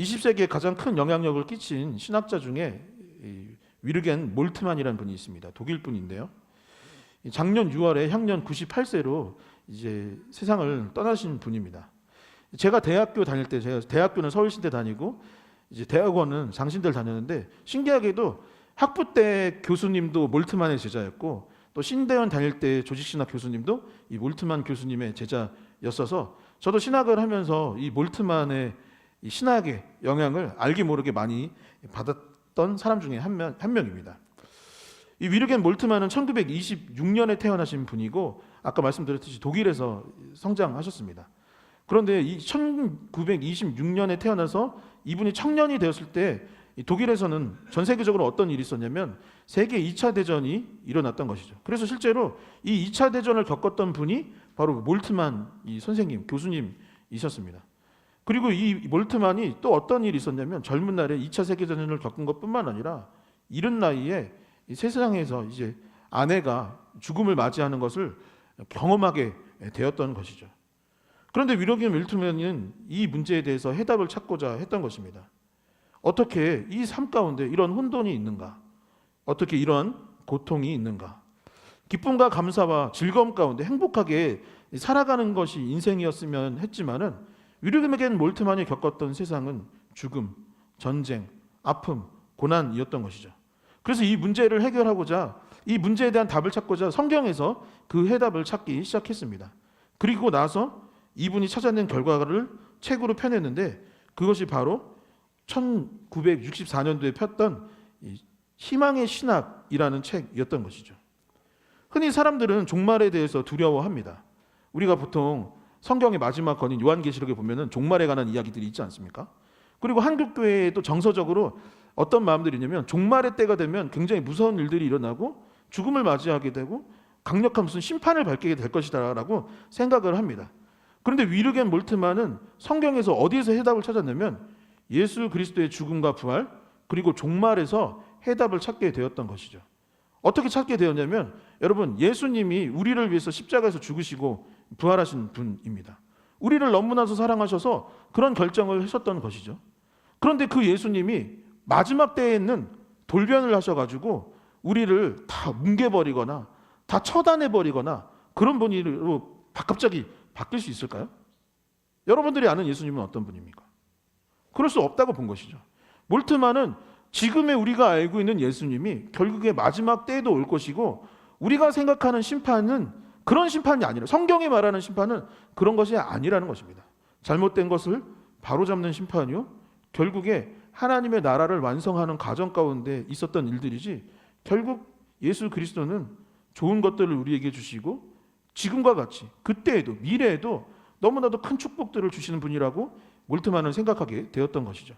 20세기에 가장 큰 영향력을 끼친 신학자 중에 위르겐 몰트만이라는 분이 있습니다. 독일 분인데요. 작년 6월에 향년 98세로 이제 세상을 떠나신 분입니다. 제가 대학교 다닐 때, 제가 대학교는 서울신대 다니고 이제 대학원은 장신대를 다녔는데, 신기하게도 학부 때 교수님도 몰트만의 제자였고, 또 신대원 다닐 때 조직신학 교수님도 이 몰트만 교수님의 제자였어서 저도 신학을 하면서 이 몰트만의 이 신학의 영향을 알게 모르게 많이 받았던 사람 중에 한 명입니다. 이 위르겐 몰트만은 1926년에 태어나신 분이고, 아까 말씀드렸듯이 독일에서 성장하셨습니다. 그런데 이 1926년에 태어나서 이분이 청년이 되었을 때 독일에서는 전 세계적으로 어떤 일이 있었냐면 세계 2차 대전이 일어났던 것이죠. 그래서 실제로 이 2차 대전을 겪었던 분이 바로 몰트만 이 선생님, 교수님이셨습니다. 그리고 이 몰트만이 또 어떤 일이 있었냐면 젊은 날에 2차 세계대전을 겪은 것뿐만 아니라 이른 나이에 이 세상에서 이제 아내가 죽음을 맞이하는 것을 경험하게 되었던 것이죠. 그런데 위르겐 몰트만은 이 문제에 대해서 해답을 찾고자 했던 것입니다. 어떻게 이 삶 가운데 이런 혼돈이 있는가? 어떻게 이런 고통이 있는가? 기쁨과 감사와 즐거움 가운데 행복하게 살아가는 것이 인생이었으면 했지만은 위르겐 몰트만이 겪었던 세상은 죽음, 전쟁, 아픔, 고난이었던 것이죠. 그래서 이 문제를 해결하고자, 이 문제에 대한 답을 찾고자 성경에서 그 해답을 찾기 시작했습니다. 그리고 나서 이분이 찾아낸 결과를 책으로 펴냈는데, 그것이 바로 1964년도에 폈던 희망의 신학이라는 책이었던 것이죠. 흔히 사람들은 종말에 대해서 두려워합니다. 우리가 보통 성경의 마지막 권인 요한계시록에 보면은 종말에 관한 이야기들이 있지 않습니까? 그리고 한국교회에도 정서적으로 어떤 마음들이 있냐면 종말의 때가 되면 굉장히 무서운 일들이 일어나고 죽음을 맞이하게 되고 강력한 무슨 심판을 받게 될 것이다 라고 생각을 합니다. 그런데 위르겐 몰트만은 성경에서 어디에서 해답을 찾았냐면 예수 그리스도의 죽음과 부활, 그리고 종말에서 해답을 찾게 되었던 것이죠. 어떻게 찾게 되었냐면, 여러분, 예수님이 우리를 위해서 십자가에서 죽으시고 부활하신 분입니다. 우리를 너무나도 사랑하셔서 그런 결정을 하셨던 것이죠. 그런데 그 예수님이 마지막 때에는 돌변을 하셔가지고 우리를 다 뭉개버리거나 다 처단해버리거나 그런 분으로 갑자기 바뀔 수 있을까요? 여러분들이 아는 예수님은 어떤 분입니까? 그럴 수 없다고 본 것이죠. 몰트만은 지금의 우리가 알고 있는 예수님이 결국에 마지막 때에도 올 것이고, 우리가 생각하는 심판은 그런 심판이 아니라, 성경이 말하는 심판은 그런 것이 아니라는 것입니다. 잘못된 것을 바로잡는 심판이요, 결국에 하나님의 나라를 완성하는 과정 가운데 있었던 일들이지, 결국 예수 그리스도는 좋은 것들을 우리에게 주시고 지금과 같이 그때에도 미래에도 너무나도 큰 축복들을 주시는 분이라고 몰트만은 생각하게 되었던 것이죠.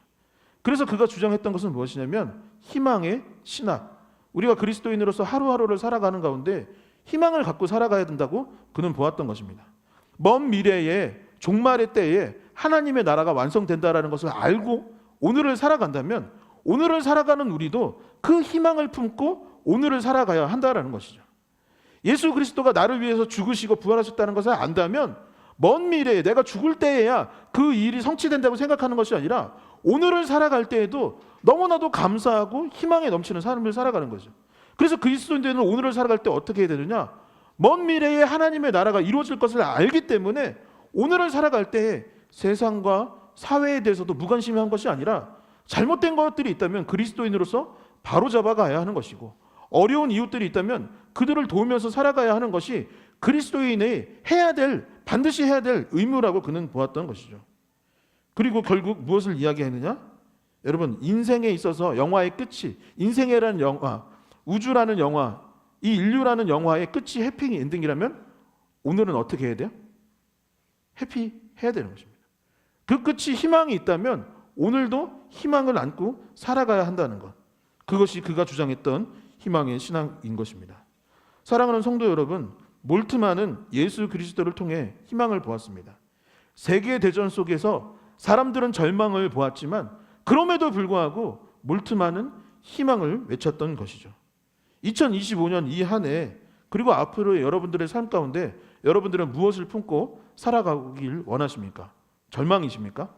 그래서 그가 주장했던 것은 무엇이냐면 희망의 신학, 우리가 그리스도인으로서 하루하루를 살아가는 가운데 희망을 갖고 살아가야 된다고 그는 보았던 것입니다. 먼 미래에 종말의 때에 하나님의 나라가 완성된다라는 것을 알고 오늘을 살아간다면, 오늘을 살아가는 우리도 그 희망을 품고 오늘을 살아가야 한다라는 것이죠. 예수 그리스도가 나를 위해서 죽으시고 부활하셨다는 것을 안다면 먼 미래에 내가 죽을 때에야 그 일이 성취된다고 생각하는 것이 아니라 오늘을 살아갈 때에도 너무나도 감사하고 희망에 넘치는 삶을 살아가는 거죠. 그래서 그리스도인들은 오늘을 살아갈 때 어떻게 해야 되느냐? 먼 미래에 하나님의 나라가 이루어질 것을 알기 때문에 오늘을 살아갈 때에 세상과 사회에 대해서도 무관심한 것이 아니라 잘못된 것들이 있다면 그리스도인으로서 바로잡아가야 하는 것이고, 어려운 이웃들이 있다면 그들을 도우면서 살아가야 하는 것이 그리스도인의 반드시 해야 될 의무라고 그는 보았던 것이죠. 그리고 결국 무엇을 이야기했느냐? 여러분, 인생에 있어서 영화의 끝이, 인생이라는 영화, 우주라는 영화, 이 인류라는 영화의 끝이 해피 엔딩이라면 오늘은 어떻게 해야 돼요? 해피해야 되는 것입니다. 그 끝이 희망이 있다면 오늘도 희망을 안고 살아가야 한다는 것, 그것이 그가 주장했던 희망의 신앙인 것입니다. 사랑하는 성도 여러분, 몰트만은 예수 그리스도를 통해 희망을 보았습니다. 세계대전 속에서 사람들은 절망을 보았지만 그럼에도 불구하고 몰트만은 희망을 외쳤던 것이죠. 2025년 이 한 해, 그리고 앞으로의 여러분들의 삶 가운데 여러분들은 무엇을 품고 살아가길 원하십니까? 절망이십니까?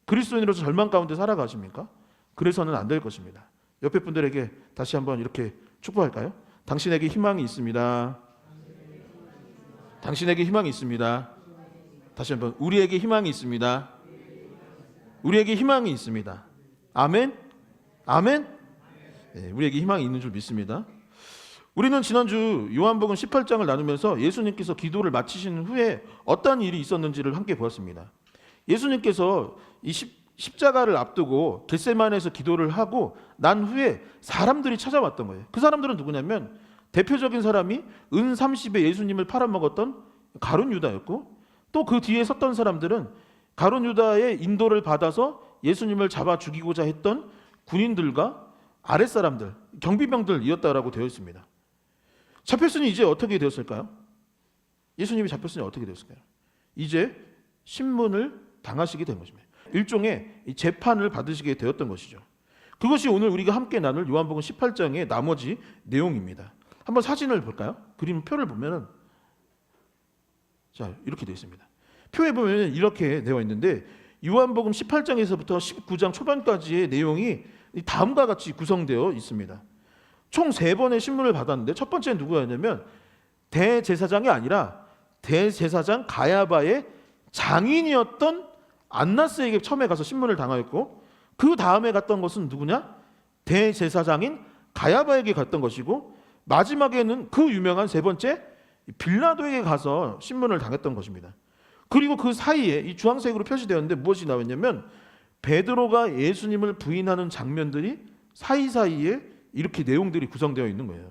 그리스도인으로서 절망 가운데 살아가십니까? 그래서는 안 될 것입니다. 옆에 분들에게 다시 한번 이렇게 축복할까요? 당신에게 희망이 있습니다. 당신에게 희망이 있습니다. 다시 한번, 우리에게 희망이 있습니다. 우리에게 희망이 있습니다. 아멘? 아멘? 네, 우리에게 희망이 있는 줄 믿습니다. 우리는 지난주 요한복음 18장을 나누면서 예수님께서 기도를 마치신 후에 어떤 일이 있었는지를 함께 보았습니다. 예수님께서 이 십자가를 앞두고 겟세마네에서 기도를 하고 난 후에 사람들이 찾아왔던 거예요. 그 사람들은 누구냐면 대표적인 사람이 은 30에 예수님을 팔아먹었던 가룟 유다였고, 또 그 뒤에 섰던 사람들은 가룟 유다의 인도를 받아서 예수님을 잡아 죽이고자 했던 군인들과 아랫사람들, 경비병들이었다라고 되어 있습니다. 잡혔으니 이제 어떻게 되었을까요? 예수님이 잡혔으니 어떻게 되었을까요? 이제 신문을 당하시게 된 것입니다. 일종의 재판을 받으시게 되었던 것이죠. 그것이 오늘 우리가 함께 나눌 요한복음 18장의 나머지 내용입니다. 한번 사진을 볼까요? 그림표를 보면은 자, 이렇게 되어 있습니다. 표에 보면 이렇게 되어 있는데 요한복음 18장에서부터 19장 초반까지의 내용이 다음과 같이 구성되어 있습니다. 총 3번의 신문을 받았는데 첫 번째는 누구였냐면 대제사장이 아니라 대제사장 가야바의 장인이었던 안나스에게 처음에 가서 신문을 당하였고, 그 다음에 갔던 것은 누구냐? 대제사장인 가야바에게 갔던 것이고, 마지막에는 그 유명한 세 번째 빌라도에게 가서 신문을 당했던 것입니다. 그리고 그 사이에 이 주황색으로 표시되었는데 무엇이 나왔냐면 베드로가 예수님을 부인하는 장면들이 사이사이에 이렇게 내용들이 구성되어 있는 거예요.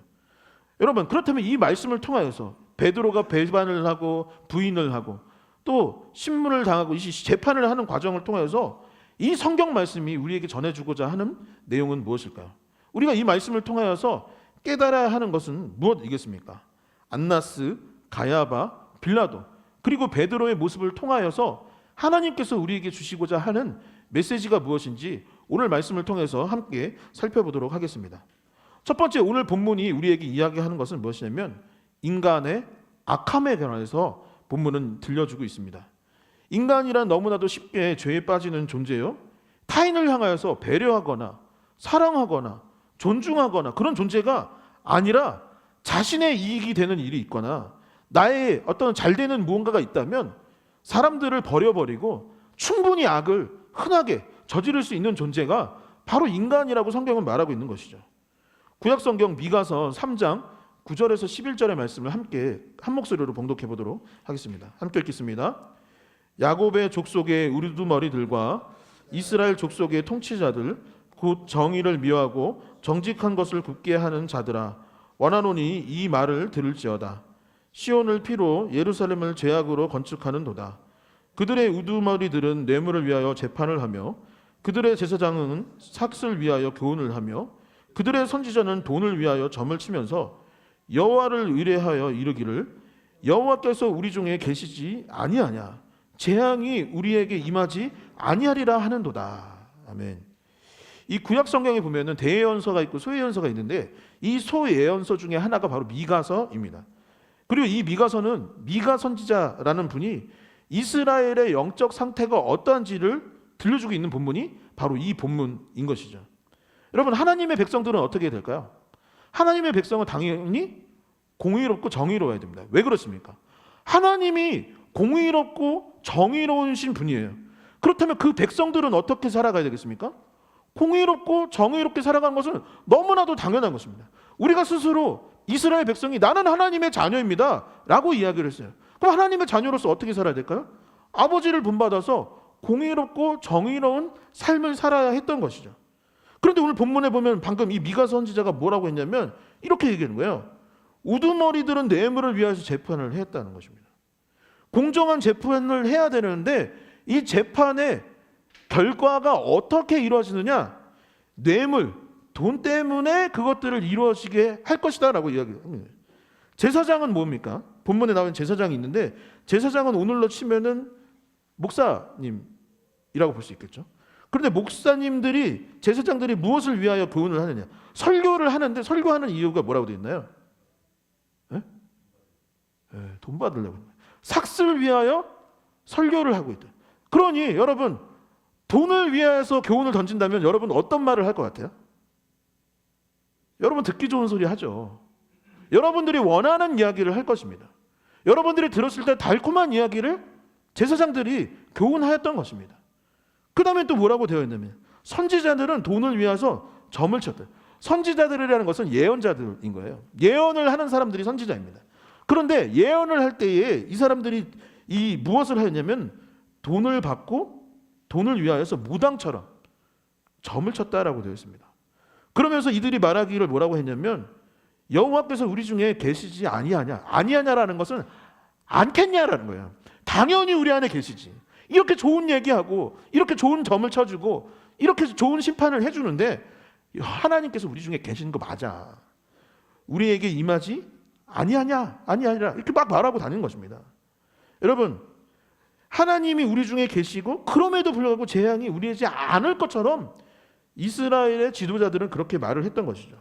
여러분, 그렇다면 이 말씀을 통하여서 베드로가 배반을 하고 부인을 하고 또 신문을 당하고 이 재판을 하는 과정을 통하여서 이 성경 말씀이 우리에게 전해주고자 하는 내용은 무엇일까요? 우리가 이 말씀을 통하여서 깨달아야 하는 것은 무엇이겠습니까? 안나스, 가야바, 빌라도, 그리고 베드로의 모습을 통하여서 하나님께서 우리에게 주시고자 하는 메시지가 무엇인지 오늘 말씀을 통해서 함께 살펴보도록 하겠습니다. 첫 번째, 오늘 본문이 우리에게 이야기하는 것은 무엇이냐면 인간의 악함에 관해서 본문은 들려주고 있습니다. 인간이란 너무나도 쉽게 죄에 빠지는 존재요, 타인을 향하여서 배려하거나 사랑하거나 존중하거나 그런 존재가 아니라 자신의 이익이 되는 일이 있거나 나의 어떤 잘 되는 무언가가 있다면 사람들을 버려버리고 충분히 악을 흔하게 저지를 수 있는 존재가 바로 인간이라고 성경은 말하고 있는 것이죠. 구약성경 미가서 3장 9절에서 11절의 말씀을 함께 한 목소리로 봉독해 보도록 하겠습니다. 함께 읽겠습니다. 야곱의 족속의 우두머리들과 이스라엘 족속의 통치자들, 곧 정의를 미워하고 정직한 것을 굽게 하는 자들아, 원하노니 이 말을 들을지어다. 시온을 피로 예루살렘을 죄악으로 건축하는도다. 그들의 우두머리들은 뇌물을 위하여 재판을 하며 그들의 제사장은 삭슬 위하여 교훈을 하며 그들의 선지자는 돈을 위하여 점을 치면서 여호와를 의뢰하여 이르기를 여호와께서 우리 중에 계시지 아니하냐, 재앙이 우리에게 임하지 아니하리라 하는도다. 아멘. 이 구약 성경에 보면은 대예언서가 있고 소예언서가 있는데 이 소예언서 중에 하나가 바로 미가서입니다. 그리고 이 미가서는 미가 선지자라는 분이 이스라엘의 영적 상태가 어떠한지를 들려주고 있는 본문이 바로 이 본문인 것이죠. 여러분, 하나님의 백성들은 어떻게 될까요? 하나님의 백성은 당연히 공의롭고 정의로워야 됩니다. 왜 그렇습니까? 하나님이 공의롭고 정의로우신 분이에요. 그렇다면 그 백성들은 어떻게 살아가야 되겠습니까? 공의롭고 정의롭게 살아가는 것은 너무나도 당연한 것입니다. 우리가 스스로 이스라엘 백성이 나는 하나님의 자녀입니다 라고 이야기를 했어요. 그럼 하나님의 자녀로서 어떻게 살아야 될까요? 아버지를 본받아서 공의롭고 정의로운 삶을 살아야 했던 것이죠. 그런데 오늘 본문에 보면 방금 이 미가 선지자가 뭐라고 했냐면 이렇게 얘기하는 거예요. 우두머리들은 뇌물을 위하여서 재판을 했다는 것입니다. 공정한 재판을 해야 되는데 이 재판의 결과가 어떻게 이루어지느냐? 뇌물, 돈 때문에 그것들을 이루어지게 할 것이다 라고 이야기합니다. 제사장은 뭡니까? 본문에 나온 제사장이 있는데 제사장은 오늘로 치면은 목사님이라고 볼 수 있겠죠. 그런데 목사님들이, 제사장들이 무엇을 위하여 교훈을 하느냐? 설교를 하는데 설교하는 이유가 뭐라고 되어 있나요? 돈 받으려고. 삭슬을 위하여 설교를 하고 있다. 그러니 여러분, 돈을 위해서 교훈을 던진다면 여러분 어떤 말을 할 것 같아요? 여러분 듣기 좋은 소리 하죠. 여러분들이 원하는 이야기를 할 것입니다. 여러분들이 들었을 때 달콤한 이야기를 제사장들이 교훈하였던 것입니다. 그 다음에 또 뭐라고 되어 있냐면 선지자들은 돈을 위해서 점을 쳤다. 선지자들이라는 것은 예언자들인 거예요. 예언을 하는 사람들이 선지자입니다. 그런데 예언을 할 때에 이 사람들이 무엇을 하였냐면 돈을 받고 돈을 위하여서 무당처럼 점을 쳤다라고 되어 있습니다. 그러면서 이들이 말하기를 뭐라고 했냐면 여호와께서 우리 중에 계시지 아니하냐라는 것은 않겠냐라는 거예요. 당연히 우리 안에 계시지. 이렇게 좋은 얘기하고 이렇게 좋은 점을 쳐주고 이렇게 좋은 심판을 해주는데 하나님께서 우리 중에 계시는 거 맞아. 우리에게 임하지 아니하냐 아니하니라 이렇게 막 말하고 다니는 것입니다. 여러분 하나님이 우리 중에 계시고 그럼에도 불구하고 재앙이 우리에게 않을 것처럼 이스라엘의 지도자들은 그렇게 말을 했던 것이죠.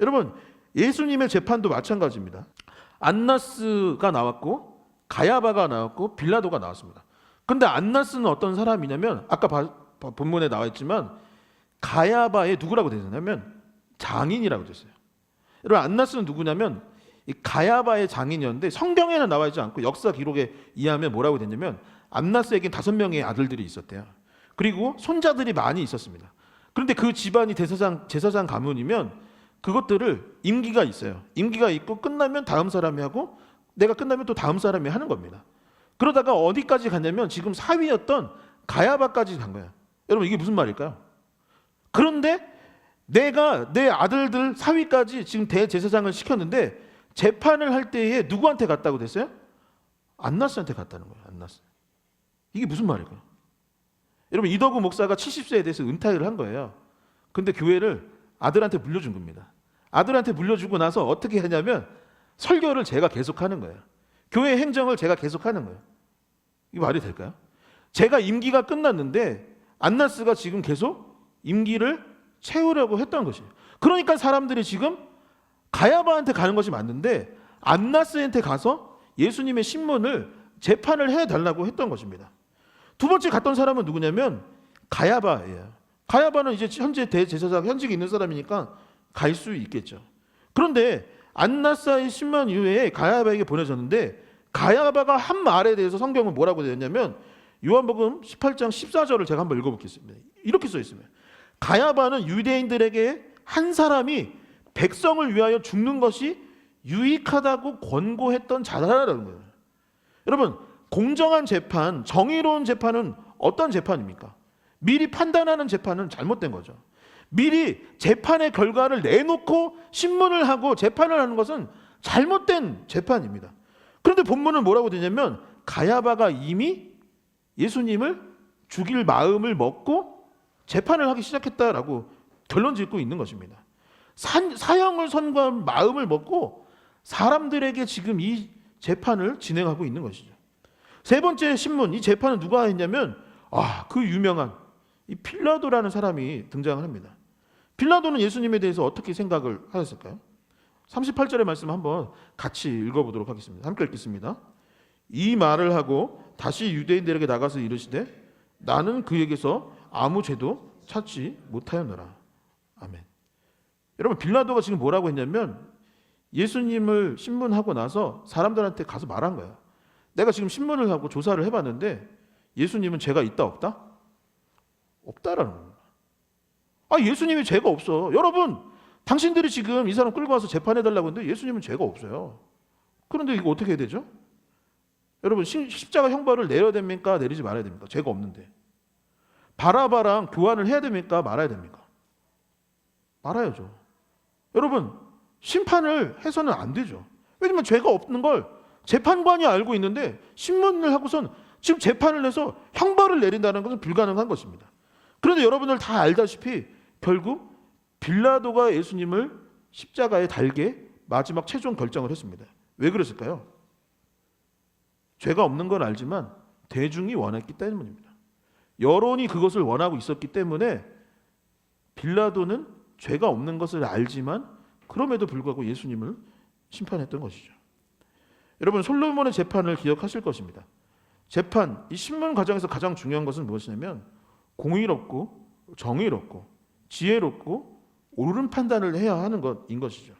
여러분 예수님의 재판도 마찬가지입니다. 안나스가 나왔고 가야바가 나왔고 빌라도가 나왔습니다. 그런데 안나스는 어떤 사람이냐면 아까 본문에 나와 있지만 가야바의 누구라고 되어 있냐면 장인이라고 되어 있어요. 여러분 안나스는 누구냐면 이 가야바의 장인이었는데 성경에는 나와 있지 않고 역사 기록에 의하면 뭐라고 됐냐면 안나스에겐 5명의 아들들이 있었대요. 그리고 손자들이 많이 있었습니다. 그런데 그 집안이 제사장 가문이면 그것들을 임기가 있어요. 임기가 있고 끝나면 다음 사람이 하고 내가 끝나면 또 다음 사람이 하는 겁니다. 그러다가 어디까지 갔냐면 지금 사위였던 가야바까지 간 거예요. 여러분 이게 무슨 말일까요? 그런데 내가 내 아들들 사위까지 지금 대제사장을 시켰는데 재판을 할 때에 누구한테 갔다고 됐어요? 안나스한테 갔다는 거예요. 안나스. 이게 무슨 말일까요? 여러분 이덕우 목사가 70세에 대해서 은퇴를 한 거예요. 근데 교회를 아들한테 물려준 겁니다. 아들한테 물려주고 나서 어떻게 하냐면 설교를 제가 계속하는 거예요. 교회 행정을 제가 계속하는 거예요. 이게 말이 될까요? 제가 임기가 끝났는데 안나스가 지금 계속 임기를 채우려고 했던 것이에요. 그러니까 사람들이 지금 가야바한테 가는 것이 맞는데 안나스한테 가서 예수님의 신문을 재판을 해달라고 했던 것입니다. 두 번째 갔던 사람은 누구냐면 가야바예요. 가야바는 이제 현재 대제사장 현직에 있는 사람이니까 갈 수 있겠죠. 그런데 안나스의 신문 이후에 가야바에게 보내졌는데 가야바가 한 말에 대해서 성경은 뭐라고 되었냐면 요한복음 18장 14절을 제가 한번 읽어보겠습니다. 이렇게 써 있습니다. 가야바는 유대인들에게 한 사람이 백성을 위하여 죽는 것이 유익하다고 권고했던 자라라는 거예요. 여러분 공정한 재판, 정의로운 재판은 어떤 재판입니까? 미리 판단하는 재판은 잘못된 거죠. 미리 재판의 결과를 내놓고 신문을 하고 재판을 하는 것은 잘못된 재판입니다. 그런데 본문은 뭐라고 되냐면 가야바가 이미 예수님을 죽일 마음을 먹고 재판을 하기 시작했다라고 결론 짓고 있는 것입니다. 사형을 선고한 마음을 먹고 사람들에게 지금 이 재판을 진행하고 있는 것이죠. 세 번째 신문, 이 재판은 누가 했냐면 그 유명한 이 빌라도라는 사람이 등장을 합니다. 빌라도는 예수님에 대해서 어떻게 생각을 하셨을까요? 38절의 말씀 한번 같이 읽어보도록 하겠습니다. 함께 읽겠습니다. 이 말을 하고 다시 유대인들에게 나가서 이르시되 나는 그에게서 아무 죄도 찾지 못하였노라. 아멘. 여러분 빌라도가 지금 뭐라고 했냐면 예수님을 신문하고 나서 사람들한테 가서 말한 거예요. 내가 지금 신문을 하고 조사를 해봤는데 예수님은 죄가 있다 없다? 없다라는 겁니다. 예수님이 죄가 없어. 여러분 당신들이 지금 이 사람 끌고 와서 재판해달라고 했는데 예수님은 죄가 없어요. 그런데 이거 어떻게 해야 되죠? 여러분 십자가 형벌을 내려야 됩니까? 내리지 말아야 됩니까? 죄가 없는데. 바라바랑 교환을 해야 됩니까? 말아야 됩니까? 말아야죠. 여러분 심판을 해서는 안 되죠. 왜냐면 죄가 없는 걸 재판관이 알고 있는데 신문을 하고선 지금 재판을 해서 형벌을 내린다는 것은 불가능한 것입니다. 그런데 여러분들 다 알다시피 결국 빌라도가 예수님을 십자가에 달게 마지막 최종 결정을 했습니다. 왜 그랬을까요? 죄가 없는 건 알지만 대중이 원했기 때문입니다. 여론이 그것을 원하고 있었기 때문에 빌라도는 죄가 없는 것을 알지만 그럼에도 불구하고 예수님을 심판했던 것이죠. 여러분 솔로몬의 재판을 기억하실 것입니다. 재판, 이 신문 과정에서 가장 중요한 것은 무엇이냐면 공의롭고 정의롭고 지혜롭고 옳은 판단을 해야 하는 것인 것이죠.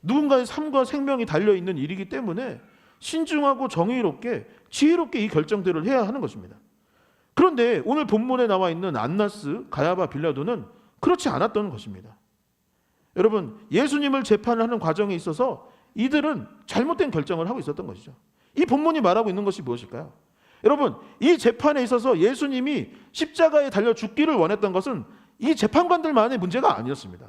누군가의 삶과 생명이 달려있는 일이기 때문에 신중하고 정의롭게 지혜롭게 이 결정들을 해야 하는 것입니다. 그런데 오늘 본문에 나와 있는 안나스, 가야바, 빌라도는 그렇지 않았던 것입니다. 여러분, 예수님을 재판하는 과정에 있어서 이들은 잘못된 결정을 하고 있었던 것이죠. 이 본문이 말하고 있는 것이 무엇일까요? 여러분, 이 재판에 있어서 예수님이 십자가에 달려 죽기를 원했던 것은 이 재판관들만의 문제가 아니었습니다.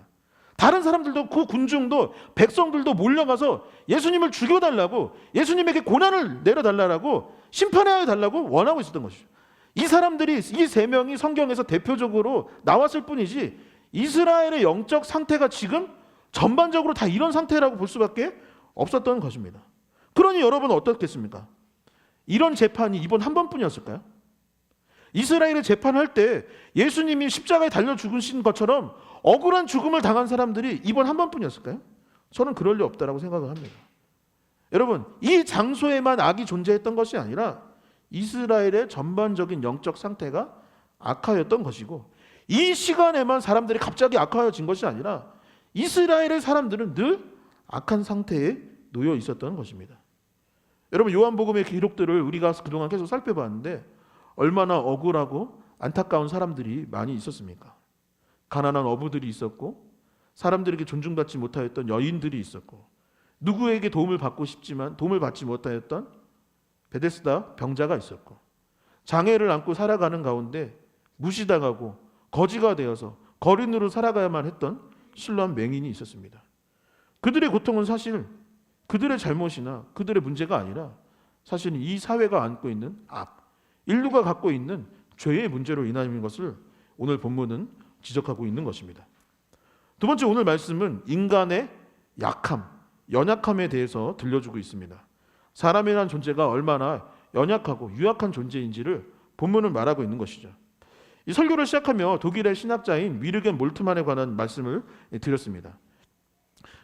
다른 사람들도, 그 군중도, 백성들도 몰려가서 예수님을 죽여달라고, 예수님에게 고난을 내려달라고, 심판해 달라고 원하고 있었던 것이죠. 이 사람들이, 이 세 명이 성경에서 대표적으로 나왔을 뿐이지 이스라엘의 영적 상태가 지금 전반적으로 다 이런 상태라고 볼 수밖에 없었던 것입니다. 그러니 여러분은 어떻겠습니까? 이런 재판이 이번 한 번뿐이었을까요? 이스라엘의 재판할 때 예수님이 십자가에 달려 죽으신 것처럼 억울한 죽음을 당한 사람들이 이번 한 번뿐이었을까요? 저는 그럴 리 없다라고 생각을 합니다. 여러분, 이 장소에만 악이 존재했던 것이 아니라 이스라엘의 전반적인 영적 상태가 악화였던 것이고, 이 시간에만 사람들이 갑자기 악화해진 것이 아니라 이스라엘의 사람들은 늘 악한 상태에 놓여 있었던 것입니다. 여러분, 요한복음의 기록들을 우리가 그동안 계속 살펴봤는데 얼마나 억울하고 안타까운 사람들이 많이 있었습니까? 가난한 어부들이 있었고, 사람들에게 존중받지 못하였던 여인들이 있었고, 누구에게 도움을 받고 싶지만 도움을 받지 못하였던 베데스다 병자가 있었고, 장애를 안고 살아가는 가운데 무시당하고 거지가 되어서 거린으로 살아가야만 했던 실로암 맹인이 있었습니다. 그들의 고통은 사실 그들의 잘못이나 그들의 문제가 아니라 사실은 이 사회가 안고 있는 악, 인류가 갖고 있는 죄의 문제로 인함인 것을 오늘 본문은 지적하고 있는 것입니다. 두 번째, 오늘 말씀은 인간의 약함, 연약함에 대해서 들려주고 있습니다. 사람이라는 존재가 얼마나 연약하고 유약한 존재인지를 본문은 말하고 있는 것이죠. 이 설교를 시작하며 독일의 신학자인 위르겐 몰트만에 관한 말씀을 드렸습니다.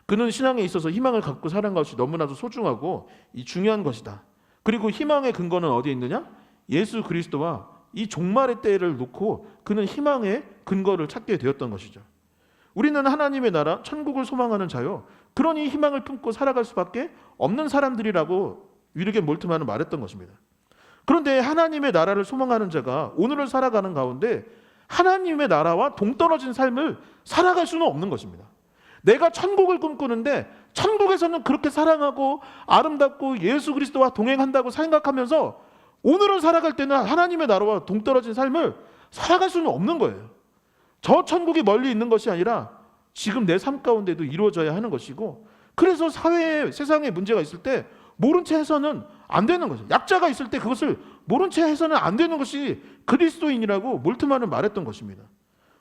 그는 신앙에 있어서 희망을 갖고 사는 것이 너무나도 소중하고 중요한 것이다. 그리고 희망의 근거는 어디에 있느냐? 예수 그리스도와 이 종말의 때를 놓고 그는 희망의 근거를 찾게 되었던 것이죠. 우리는 하나님의 나라, 천국을 소망하는 자요, 그러니 희망을 품고 살아갈 수밖에 없는 사람들이라고 위르겐 몰트만은 말했던 것입니다. 그런데 하나님의 나라를 소망하는 자가 오늘을 살아가는 가운데 하나님의 나라와 동떨어진 삶을 살아갈 수는 없는 것입니다. 내가 천국을 꿈꾸는데 천국에서는 그렇게 사랑하고 아름답고 예수 그리스도와 동행한다고 생각하면서 오늘을 살아갈 때는 하나님의 나라와 동떨어진 삶을 살아갈 수는 없는 거예요. 저 천국이 멀리 있는 것이 아니라 지금 내 삶 가운데도 이루어져야 하는 것이고, 그래서 사회에, 세상에 문제가 있을 때 모른 채 해서는 안 되는 거죠. 약자가 있을 때 그것을 모른 채 해서는 안 되는 것이 그리스도인이라고 몰트만은 말했던 것입니다.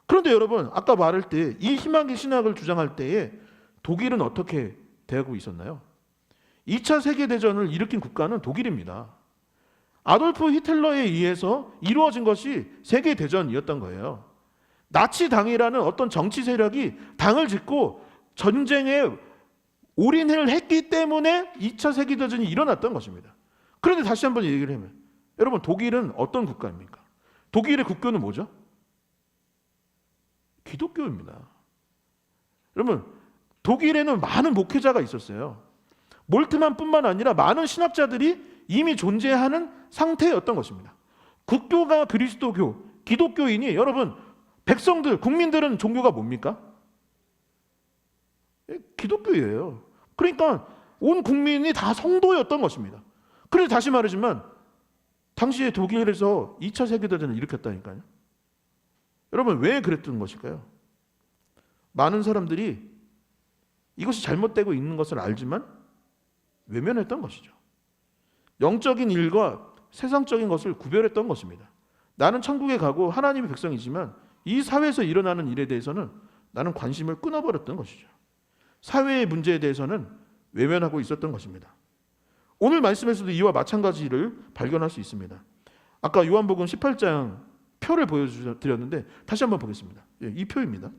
그런데 여러분, 아까 말할 때 이 희망의 신학을 주장할 때에 독일은 어떻게 대하고 있었나요? 2차 세계대전을 일으킨 국가는 독일입니다. 아돌프 히틀러에 의해서 이루어진 것이 세계대전이었던 거예요. 나치 당이라는 어떤 정치 세력이 당을 짓고 전쟁에 올인을 했기 때문에 2차 세계대전이 일어났던 것입니다. 그런데 다시 한번 얘기를 하면, 여러분, 독일은 어떤 국가입니까? 독일의 국교는 뭐죠? 기독교입니다. 여러분, 독일에는 많은 목회자가 있었어요. 몰트만뿐만 아니라 많은 신학자들이 이미 존재하는 상태였던 것입니다. 국교가 그리스도교, 기독교인이, 여러분, 백성들, 국민들은 종교가 뭡니까? 기독교예요. 그러니까 온 국민이 다 성도였던 것입니다. 그래서 다시 말하지만 당시에 독일에서 2차 세계대전을 일으켰다니까요. 여러분, 왜 그랬던 것일까요? 많은 사람들이 이것이 잘못되고 있는 것을 알지만 외면했던 것이죠. 영적인 일과 세상적인 것을 구별했던 것입니다. 나는 천국에 가고 하나님의 백성이지만 이 사회에서 일어나는 일에 대해서는 나는 관심을 끊어버렸던 것이죠. 사회의 문제에 대해서는 외면하고 있었던 것입니다. 오늘 말씀에서도 이와 마찬가지를 발견할 수 있습니다. 아까 요한복음 18장 표를 보여드렸는데 다시 한번 보겠습니다. 이 표입니다.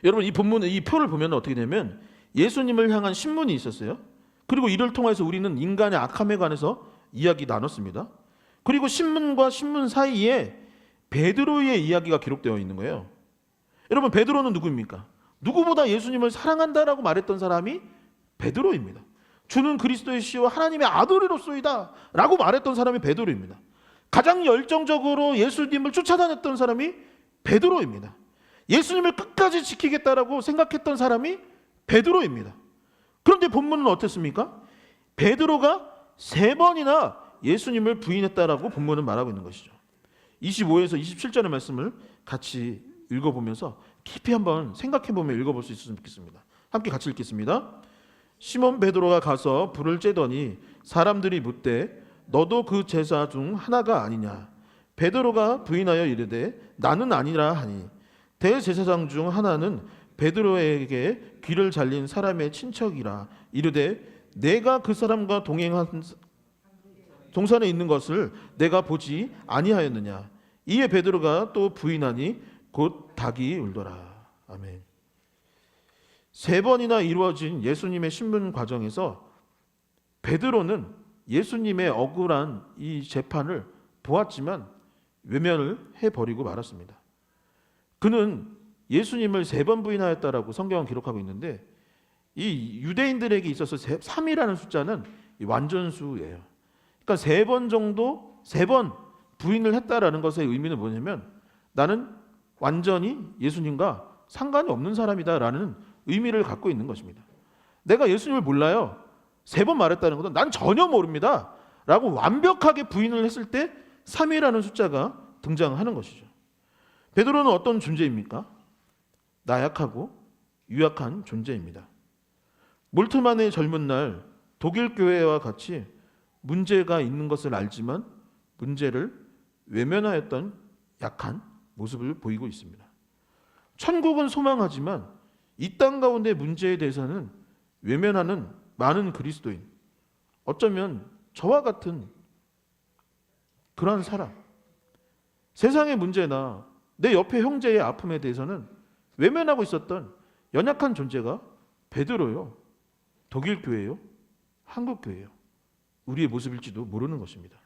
여러분, 이 본문의 이 표를 보면 어떻게 되냐면 예수님을 향한 신문이 있었어요. 그리고 이를 통해서 우리는 인간의 악함에 관해서 이야기 나눴습니다. 그리고 신문과 신문 사이에 베드로의 이야기가 기록되어 있는 거예요. 여러분, 베드로는 누구입니까? 누구보다 예수님을 사랑한다라고 말했던 사람이 베드로입니다. 주는 그리스도의 시와 하나님의 아들이로소이다 라고 말했던 사람이 베드로입니다. 가장 열정적으로 예수님을 쫓아다녔던 사람이 베드로입니다. 예수님을 끝까지 지키겠다라고 생각했던 사람이 베드로입니다. 그런데 본문은 어땠습니까? 베드로가 3번이나 예수님을 부인했다라고 본문은 말하고 있는 것이죠. 25에서 27절의 말씀을 같이 읽어보면서 깊이 한번 생각해보며 읽어볼 수 있으면 좋겠습니다. 함께 같이 읽겠습니다. 시몬 베드로가 가서 불을 쬐더니 사람들이 묻되 너도 그 제사 중 하나가 아니냐? 베드로가 부인하여 이르되 나는 아니라 하니 대제사장 중 하나는 베드로에게 귀를 잘린 사람의 친척이라 이르되 내가 그 사람과 동행한 동산에 있는 것을 내가 보지 아니하였느냐? 이에 베드로가 또 부인하니 곧 닭이 울더라. 아멘. 3번이나 이루어진 예수님의 신문 과정에서 베드로는 예수님의 억울한 이 재판을 보았지만 외면을 해버리고 말았습니다. 그는 예수님을 3번 부인하였다라고 성경은 기록하고 있는데 이 유대인들에게 있어서 3이라는 숫자는 완전수예요. 그러니까 3번 정도, 3번 부인을 했다라는 것의 의미는 뭐냐면 나는 완전히 예수님과 상관이 없는 사람이다라는 의미를 갖고 있는 것입니다. 내가 예수님을 몰라요. 3번 말했다는 것은 난 전혀 모릅니다 라고 완벽하게 부인을 했을 때 3이라는 숫자가 등장하는 것이죠. 베드로는 어떤 존재입니까? 나약하고 유약한 존재입니다. 몰트만의 젊은 날 독일 교회와 같이 문제가 있는 것을 알지만 문제를 외면하였던 약한 모습을 보이고 있습니다. 천국은 소망하지만 이 땅 가운데 문제에 대해서는 외면하는 많은 그리스도인, 어쩌면 저와 같은 그러한 사람, 세상의 문제나 내 옆에 형제의 아픔에 대해서는 외면하고 있었던 연약한 존재가 베드로요, 독일 교회요, 한국 교회요, 우리의 모습일지도 모르는 것입니다.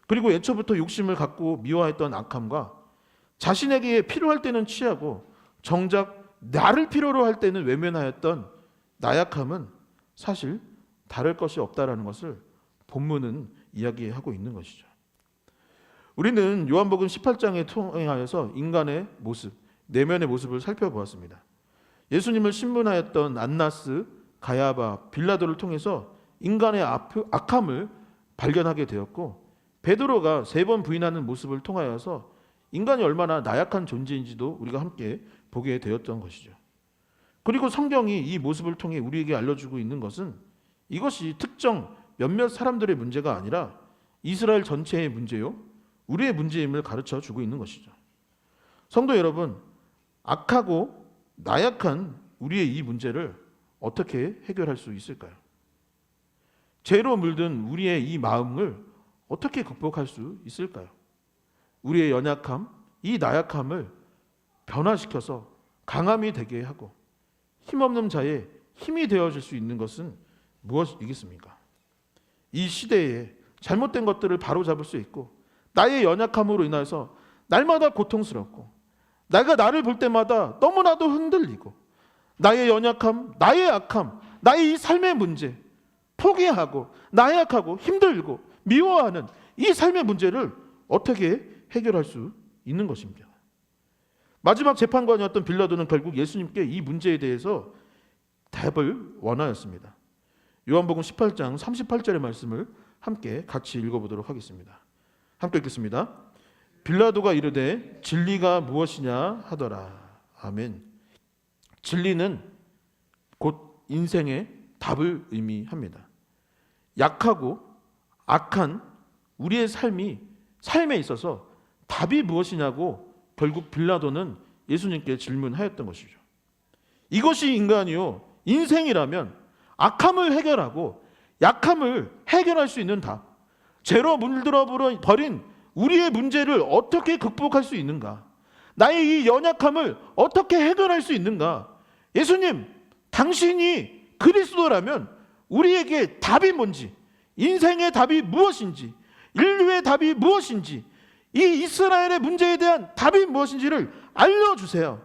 그리고 애초부터 욕심을 갖고 미워했던 악함과 자신에게 필요할 때는 취하고 정작 나를 필요로 할 때는 외면하였던 나약함은 사실 다를 것이 없다라는 것을 본문은 이야기하고 있는 것이죠. 우리는 요한복음 18장에 통하여서 인간의 모습, 내면의 모습을 살펴보았습니다. 예수님을 신문하였던 안나스, 가야바, 빌라도를 통해서 인간의 악함을 발견하게 되었고 베드로가 3번 부인하는 모습을 통하여서 인간이 얼마나 나약한 존재인지도 우리가 함께 보게 되었던 것이죠. 그리고 성경이 이 모습을 통해 우리에게 알려주고 있는 것은 이것이 특정 몇몇 사람들의 문제가 아니라 이스라엘 전체의 문제요, 우리의 문제임을 가르쳐 주고 있는 것이죠. 성도 여러분, 악하고 나약한 우리의 이 문제를 어떻게 해결할 수 있을까요? 죄로 물든 우리의 이 마음을 어떻게 극복할 수 있을까요? 우리의 연약함, 이 나약함을 변화시켜서 강함이 되게 하고 힘없는 자의 힘이 되어질 수 있는 것은 무엇이겠습니까? 이 시대에 잘못된 것들을 바로잡을 수 있고 나의 연약함으로 인해서 날마다 고통스럽고 내가 나를 볼 때마다 너무나도 흔들리고 나의 연약함, 나의 악함, 나의 이 삶의 문제 포기하고 나약하고 힘들고 미워하는 이 삶의 문제를 어떻게 해결할 수 있는 것입니다. 마지막 재판관이었던 빌라도는 결국 예수님께 이 문제에 대해서 답을 원하였습니다. 요한복음 18장 38절의 말씀을 함께 같이 읽어보도록 하겠습니다. 함께 읽겠습니다. 빌라도가 이르되 진리가 무엇이냐 하더라. 아멘. 진리는 곧 인생의 답을 의미합니다. 약하고 악한 우리의 삶에 있어서 답이 무엇이냐고 결국 빌라도는 예수님께 질문하였던 것이죠. 이것이 인간이요, 인생이라면 악함을 해결하고 약함을 해결할 수 있는 답, 죄로 물들어 버린 우리의 문제를 어떻게 극복할 수 있는가, 나의 이 연약함을 어떻게 해결할 수 있는가. 예수님, 당신이 그리스도라면 우리에게 답이 뭔지, 인생의 답이 무엇인지, 인류의 답이 무엇인지 이 이스라엘의 문제에 대한 답이 무엇인지를 알려주세요.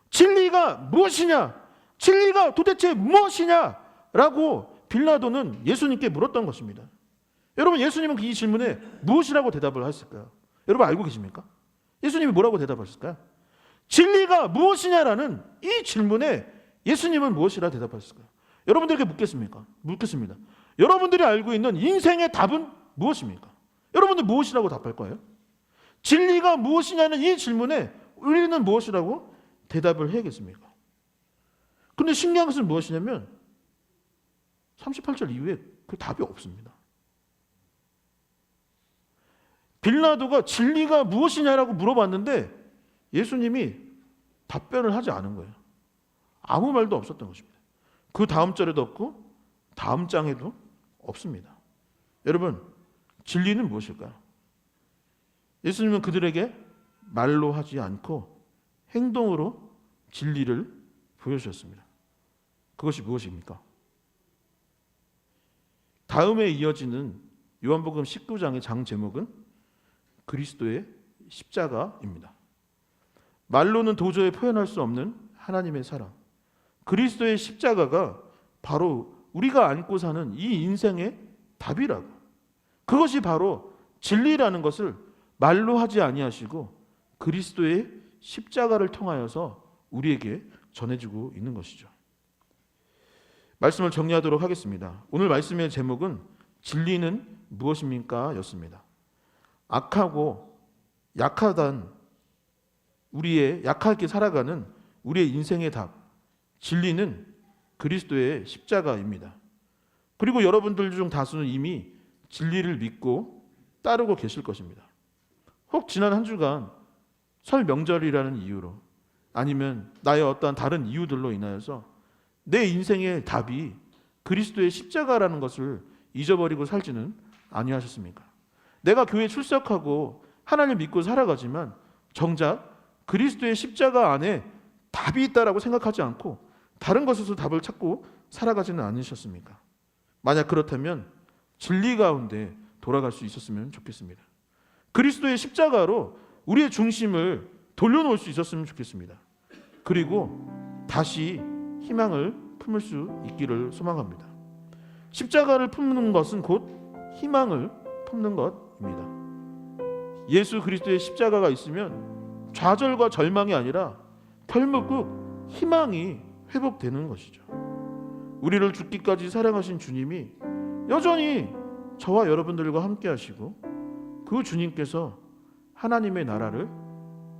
진리가 무엇이냐? 진리가 도대체 무엇이냐라고 빌라도는 예수님께 물었던 것입니다. 여러분, 예수님은 이 질문에 무엇이라고 대답을 하셨을까요? 여러분 알고 계십니까? 예수님이 뭐라고 대답하셨을까요? 진리가 무엇이냐라는 이 질문에 예수님은 무엇이라 대답하셨을까요? 여러분들에게 묻겠습니다. 여러분들이 알고 있는 인생의 답은 무엇입니까? 여러분들 무엇이라고 답할 거예요? 진리가 무엇이냐는 이 질문에 우리는 무엇이라고 대답을 해야겠습니까? 근데 신기한 것은 무엇이냐면 38절 이후에 그 답이 없습니다. 빌라도가 진리가 무엇이냐라고 물어봤는데 예수님이 답변을 하지 않은 거예요. 아무 말도 없었던 것입니다. 그 다음 절에도 없고 다음 장에도 없습니다. 여러분, 진리는 무엇일까요? 예수님은 그들에게 말로 하지 않고 행동으로 진리를 보여주셨습니다. 그것이 무엇입니까? 다음에 이어지는 요한복음 19장의 장 제목은 그리스도의 십자가입니다. 말로는 도저히 표현할 수 없는 하나님의 사랑, 그리스도의 십자가가 바로 우리가 안고 사는 이 인생의 답이라고, 그것이 바로 진리라는 것을 말로 하지 아니하시고 그리스도의 십자가를 통하여서 우리에게 전해주고 있는 것이죠. 말씀을 정리하도록 하겠습니다. 오늘 말씀의 제목은 진리는 무엇입니까? 였습니다. 악하고 약하단 우리의 약하게 살아가는 우리의 인생의 답, 진리는 그리스도의 십자가입니다. 그리고 여러분들 중 다수는 이미 진리를 믿고 따르고 계실 것입니다. 혹 지난 한 주간 설 명절이라는 이유로 아니면 나의 어떠한 다른 이유들로 인하여서 내 인생의 답이 그리스도의 십자가라는 것을 잊어버리고 살지는 아니하셨습니까? 내가 교회에 출석하고 하나님을 믿고 살아가지만 정작 그리스도의 십자가 안에 답이 있다라고 생각하지 않고 다른 것에서 답을 찾고 살아가지는 않으셨습니까? 만약 그렇다면 진리 가운데 돌아갈 수 있었으면 좋겠습니다. 그리스도의 십자가로 우리의 중심을 돌려놓을 수 있었으면 좋겠습니다. 그리고 다시 희망을 품을 수 있기를 소망합니다. 십자가를 품는 것은 곧 희망을 품는 것입니다. 예수 그리스도의 십자가가 있으면 좌절과 절망이 아니라 결국 희망이 회복되는 것이죠. 우리를 죽기까지 사랑하신 주님이 여전히 저와 여러분들과 함께 하시고 그 주님께서 하나님의 나라를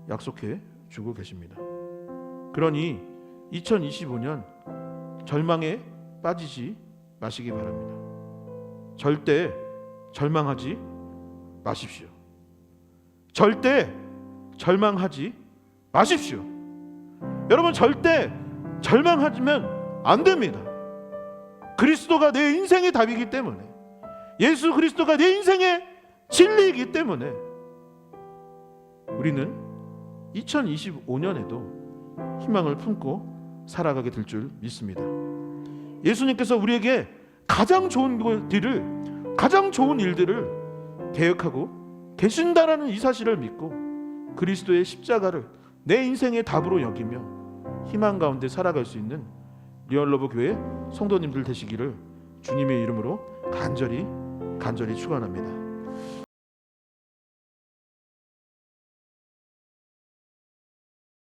약속해 주고 계십니다. 그러니 2025년 절망에 빠지지 마시기 바랍니다. 절대 절망하지 마십시오. 절대 절망하지 마십시오. 여러분, 절대 절망하면 안 됩니다. 그리스도가 내 인생의 답이기 때문에, 예수 그리스도가 내 인생의 진리이기 때문에 우리는 2025년에도 희망을 품고 살아가게 될 줄 믿습니다. 예수님께서 우리에게 가장 좋은 일들을 계획하고 계신다라는 이 사실을 믿고 그리스도의 십자가를 내 인생의 답으로 여기며 희망 가운데 살아갈 수 있는 리얼러브 교회 성도님들 되시기를 주님의 이름으로 간절히 축원합니다.